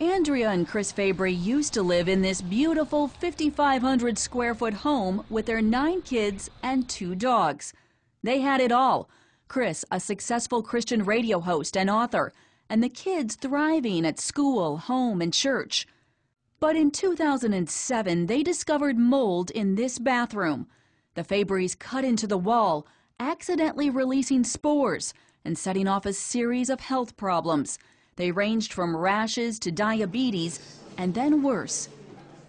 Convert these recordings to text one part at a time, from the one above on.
Andrea and Chris Fabry used to live in this beautiful 5,500 square foot home with their 9 kids and 2 dogs. They had it all. Chris, a successful Christian radio host and author, and the kids thriving at school, home, and church. But in 2007, they discovered mold in this bathroom. The Fabrys cut into the wall, accidentally releasing spores and setting off a series of health problems. They ranged from rashes to diabetes, and then worse.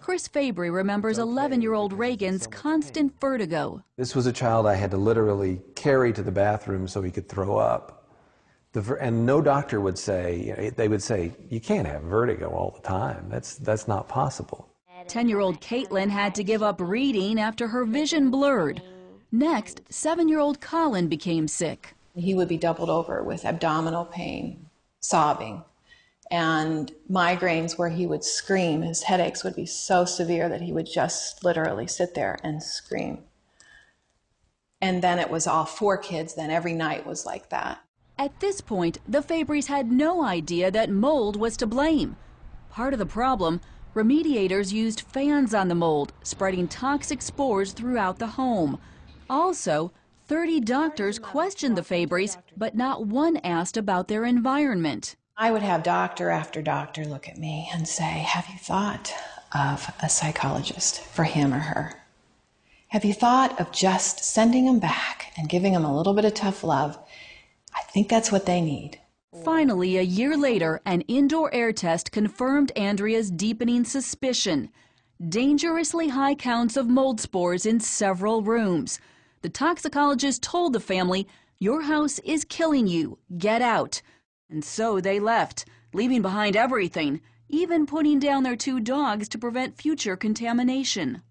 Chris Fabry remembers 11-year-old Reagan's constant vertigo. This was a child I had to literally carry to the bathroom so he could throw up. And no doctor would say, they would say, you can't have vertigo all the time. That's not possible. 10-year-old Caitlin had to give up reading after her vision blurred. Next, 7-year-old Colin became sick. He would be doubled over with abdominal pain, sobbing, and migraines where he would scream. His headaches would be so severe that he would just literally sit there and scream. And then it was all 4 kids, then every night was like that. At this point, the Fabrys had no idea that mold was to blame. Part of the problem, remediators used fans on the mold, spreading toxic spores throughout the home. Also, 30 doctors questioned the Fabrys, but not one asked about their environment. I would have doctor after doctor look at me and say, have you thought of a psychologist for him or her? Have you thought of just sending them back and giving them a little bit of tough love? I think that's what they need. Finally, a year later, an indoor air test confirmed Andrea's deepening suspicion. Dangerously high counts of mold spores in several rooms. The toxicologist told the family, "Your house is killing you. Get out." And so they left, leaving behind everything, even putting down their 2 dogs to prevent future contamination.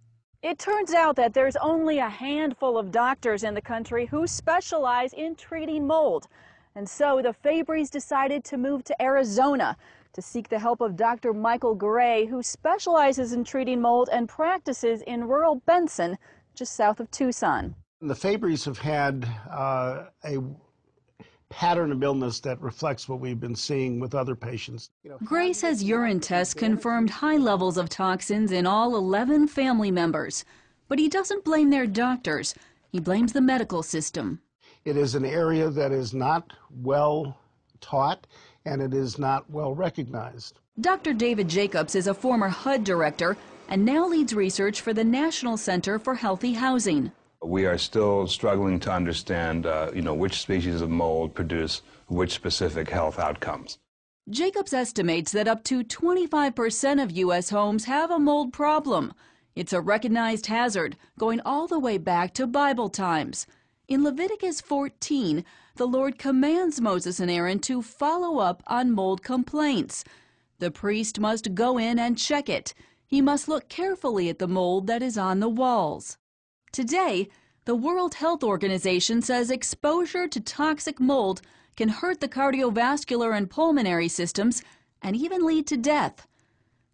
It turns out that there's only a handful of doctors in the country who specialize in treating mold. And so the Fabrys decided to move to Arizona to seek the help of Dr. Michael Gray, who specializes in treating mold and practices in rural Benson, just south of Tucson. The Fabrys have had a pattern of illness that reflects what we've been seeing with other patients. Gray says urine tests confirmed high levels of toxins in all 11 family members. But he doesn't blame their doctors. He blames the medical system. It is an area that is not well taught, and it is not well recognized. Dr. David Jacobs is a former HUD director and now leads research for the National Center for Healthy Housing. We are still struggling to understand, which species of mold produce which specific health outcomes. Jacobs estimates that up to 25% of U.S. homes have a mold problem. It's a recognized hazard going all the way back to Bible times. In Leviticus 14, the Lord commands Moses and Aaron to follow up on mold complaints. The priest must go in and check it. He must look carefully at the mold that is on the walls. Today, the World Health Organization says exposure to toxic mold can hurt the cardiovascular and pulmonary systems and even lead to death.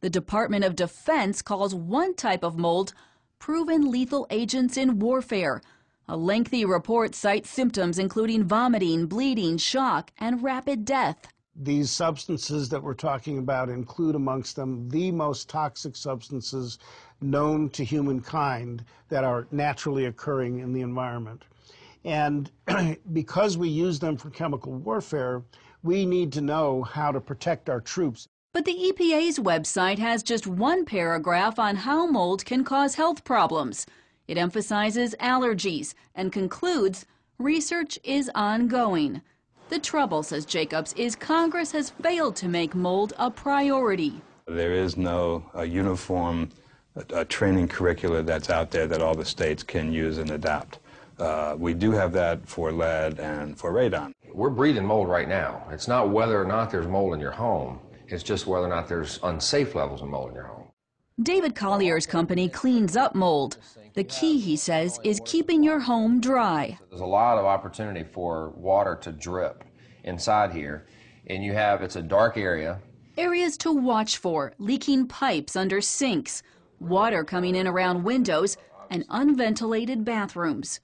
The Department of Defense calls one type of mold proven lethal agents in warfare. A lengthy report cites symptoms including vomiting, bleeding, shock, and rapid death. These substances that we're talking about include amongst them the most toxic substances known to humankind that are naturally occurring in the environment. And because we use them for chemical warfare, we need to know how to protect our troops. But the EPA's website has just one paragraph on how mold can cause health problems. It emphasizes allergies and concludes research is ongoing. The trouble, says Jacobs, is Congress has failed to make mold a priority. There is no uniform training curricula that's out there that all the states can use and adapt. We do have that for lead and for radon. We're breeding mold right now. It's not whether or not there's mold in your home. It's just whether or not there's unsafe levels of mold in your home. David Collier's company cleans up mold. The key, he says, is keeping your home dry. There's a lot of opportunity for water to drip inside here, and it's a dark area. Areas to watch for: leaking pipes under sinks, water coming in around windows, and unventilated bathrooms.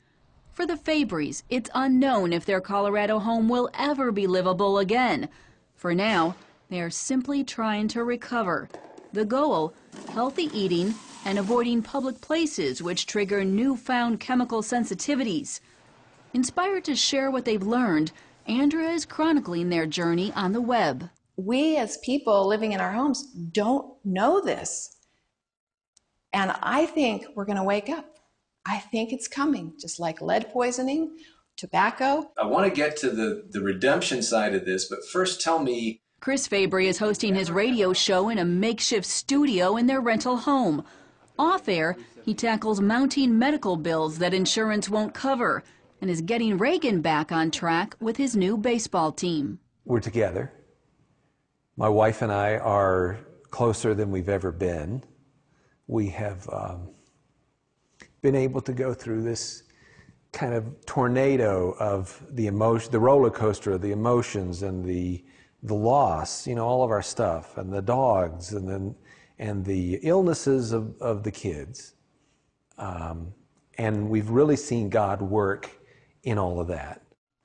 For the Fabrys, it's unknown if their Colorado home will ever be livable again. For now, They are simply trying to recover. The goal, healthy eating and avoiding public places which trigger newfound chemical sensitivities. Inspired to share what they've learned, Andrea is chronicling their journey on the web. We as people living in our homes don't know this. And I think we're going to wake up. I think it's coming, just like lead poisoning, tobacco. I want to get to the redemption side of this, but first tell me. Chris Fabry is hosting his radio show in a makeshift studio in their rental home. Off-air, he tackles mounting medical bills that insurance won't cover and is getting Reagan back on track with his new baseball team. We're together. My wife and I are closer than we've ever been. We have been able to go through this kind of tornado of the emotion, the roller coaster of the emotions and the loss, you know, all of our stuff, and the dogs, and the illnesses of the kids. And we've really seen God work in all of that.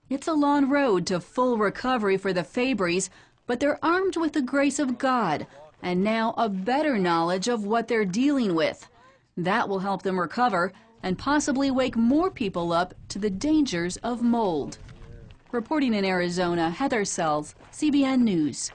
It's a long road to full recovery for the Fabrys, but they're armed with the grace of God and now a better knowledge of what they're dealing with. That will help them recover and possibly wake more people up to the dangers of mold. Reporting in Arizona, Heather Sells, CBN News.